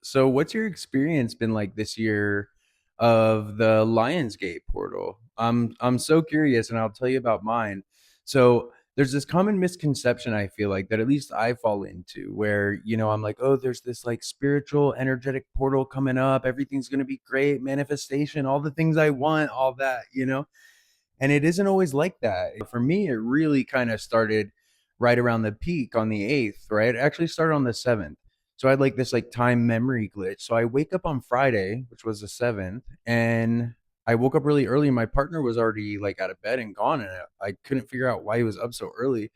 So what's your experience been like this year of the Lionsgate portal? I'm so curious and I'll tell you about mine. So there's this common misconception I feel like that at least I fall into where, I'm like, "Oh, there's this like spiritual energetic portal coming up. Everything's going to be great, manifestation, all the things I want, all that." And it isn't always like that. For me, it really kind of started right around the peak on the 8th, right? It actually started on the 7th. So I had like this like time memory glitch. So I wake up on Friday, which was the 7th, and I woke up really early. My partner was already like out of bed and gone, and I couldn't figure out why he was up so early.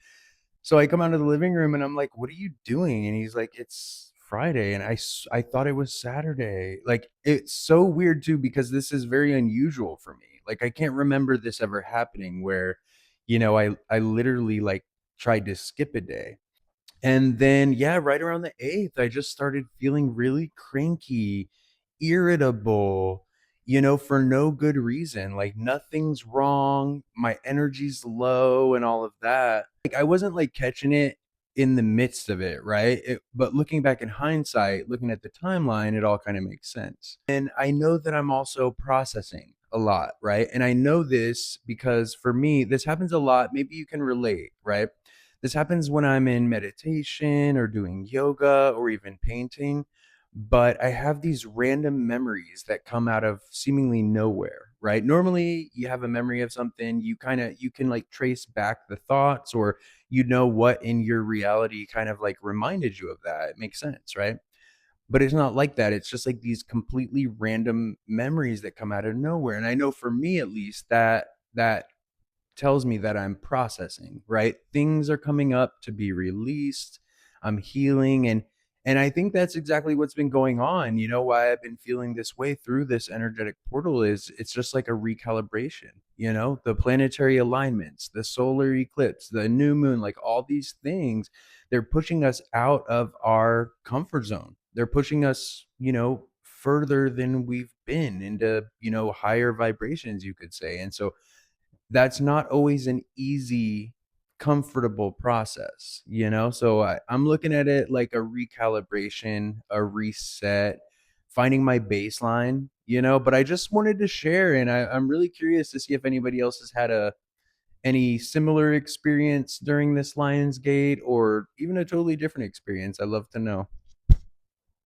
So I come out of the living room and I'm like, "What are you doing?" And he's like, "It's Friday." And I thought it was Saturday. Like, it's so weird too, because this is very unusual for me. Like, I can't remember this ever happening where, I literally like tried to skip a day. And then, yeah, right around the 8th, I just started feeling really cranky, irritable, for no good reason. Like nothing's wrong, my energy's low and all of that. Like I wasn't like catching it in the midst of it, right? But looking back in hindsight, looking at the timeline, it all kind of makes sense. And I know that I'm also processing a lot, right? And I know this because for me, this happens a lot. Maybe you can relate, right? This happens when I'm in meditation or doing yoga or even painting, but I have these random memories that come out of seemingly nowhere, right? Normally, you have a memory of something, you can like trace back the thoughts or what in your reality kind of like reminded you of that. It makes sense, right? But it's not like that. It's just like these completely random memories that come out of nowhere. And I know for me at least that tells me that I'm processing, right? Things are coming up to be released. I'm healing and I think that's exactly what's been going on. You know why I've been feeling this way through this energetic portal is it's just like a recalibration, the planetary alignments, the solar eclipse, the new moon, like all these things, they're pushing us out of our comfort zone. They're pushing us, further than we've been into, higher vibrations, you could say. And so that's not always an easy, comfortable process, So I'm looking at it like a recalibration, a reset, finding my baseline, But I just wanted to share, and I'm really curious to see if anybody else has had any similar experience during this Lionsgate or even a totally different experience. I'd love to know.